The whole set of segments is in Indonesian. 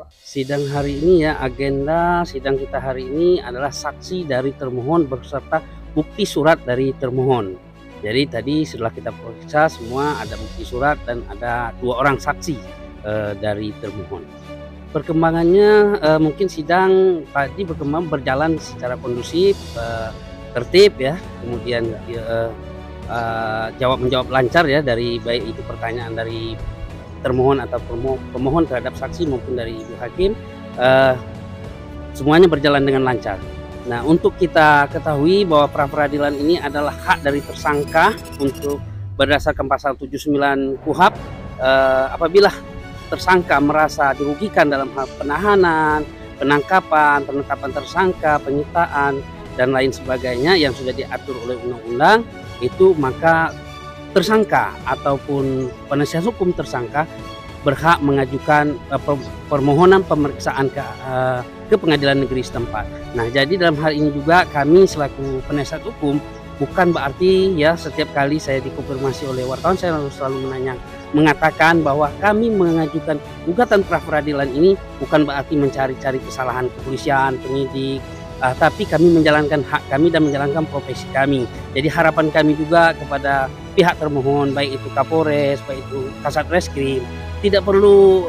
Sidang hari ini ya, agenda sidang kita hari ini adalah saksi dari termohon beserta bukti surat dari termohon. Jadi tadi setelah kita periksa semua ada bukti surat dan ada 2 orang saksi dari termohon. Perkembangannya mungkin sidang tadi berjalan secara kondusif, tertib ya, kemudian jawab menjawab lancar ya dari baik itu pertanyaan dari termohon atau pemohon terhadap saksi maupun dari ibu hakim, eee, semuanya berjalan dengan lancar. Nah, untuk kita ketahui bahwa pra peradilan ini adalah hak dari tersangka untuk berdasarkan pasal 79 KUHP, apabila tersangka merasa dirugikan dalam hal penahanan, penetapan tersangka, penyitaan, dan lain sebagainya yang sudah diatur oleh undang-undang, itu maka tersangka ataupun penasihat hukum tersangka berhak mengajukan permohonan pemeriksaan ke pengadilan negeri setempat. Nah, jadi dalam hal ini juga kami selaku penasihat hukum bukan berarti ya setiap kali saya dikonfirmasi oleh wartawan saya selalu mengatakan bahwa kami mengajukan gugatan pra peradilan ini bukan berarti mencari-cari kesalahan kepolisian, penyidik, tapi kami menjalankan hak kami dan menjalankan profesi kami. Jadi harapan kami juga kepada pihak termohon, baik itu Kapolres, baik itu Kasat Reskrim, tidak perlu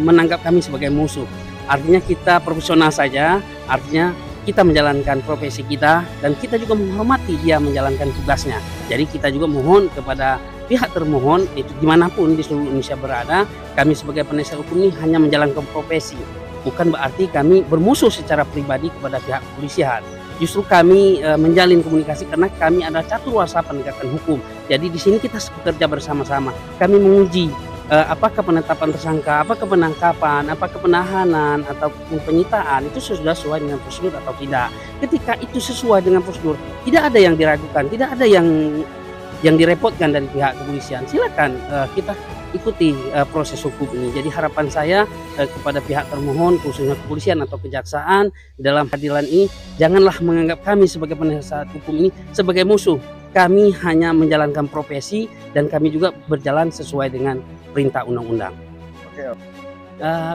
menganggap kami sebagai musuh. Artinya kita profesional saja, artinya kita menjalankan profesi kita dan kita juga menghormati dia menjalankan tugasnya. Jadi kita juga mohon kepada pihak termohon itu dimanapun di seluruh Indonesia berada, kami sebagai penasihat hukum ini hanya menjalankan profesi. Bukan berarti kami bermusuh secara pribadi kepada pihak kepolisian. Justru kami menjalin komunikasi karena kami adalah caturwasa penegakan hukum. Jadi di sini kita bekerja bersama-sama. Kami menguji apakah penetapan tersangka, apakah penangkapan, apakah penahanan ataupun penyitaan itu sudah sesuai dengan prosedur atau tidak. Ketika itu sesuai dengan prosedur, tidak ada yang diragukan, tidak ada yang direpotkan dari pihak kepolisian. Silakan kita ikuti proses hukum ini. Jadi harapan saya kepada pihak termohon khususnya kepolisian atau kejaksaan dalam peradilan ini janganlah menganggap kami sebagai penasihat hukum ini sebagai musuh. Kami hanya menjalankan profesi dan kami juga berjalan sesuai dengan perintah undang-undang. Oke.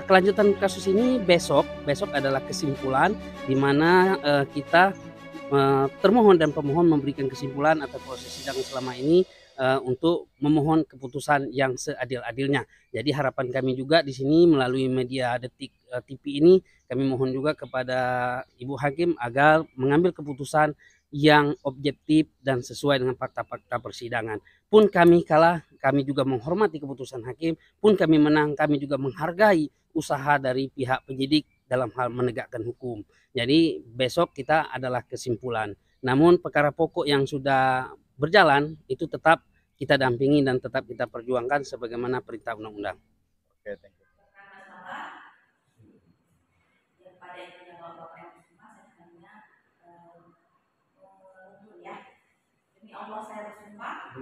Kelanjutan kasus ini besok adalah kesimpulan di mana kita termohon dan pemohon memberikan kesimpulan atau proses sidang selama ini untuk memohon keputusan yang seadil-adilnya. Jadi harapan kami juga di sini melalui media Detik TV ini kami mohon juga kepada Ibu Hakim agar mengambil keputusan yang objektif dan sesuai dengan fakta-fakta persidangan. Pun kami kalah, kami juga menghormati keputusan hakim, pun kami menang, kami juga menghargai usaha dari pihak penyidik dalam hal menegakkan hukum. Jadi besok kita adalah kesimpulan. Namun perkara pokok yang sudah berjalan itu tetap kita dampingi dan tetap kita perjuangkan sebagaimana perintah undang-undang. Oke, thank you. Demi Allah saya bersumpah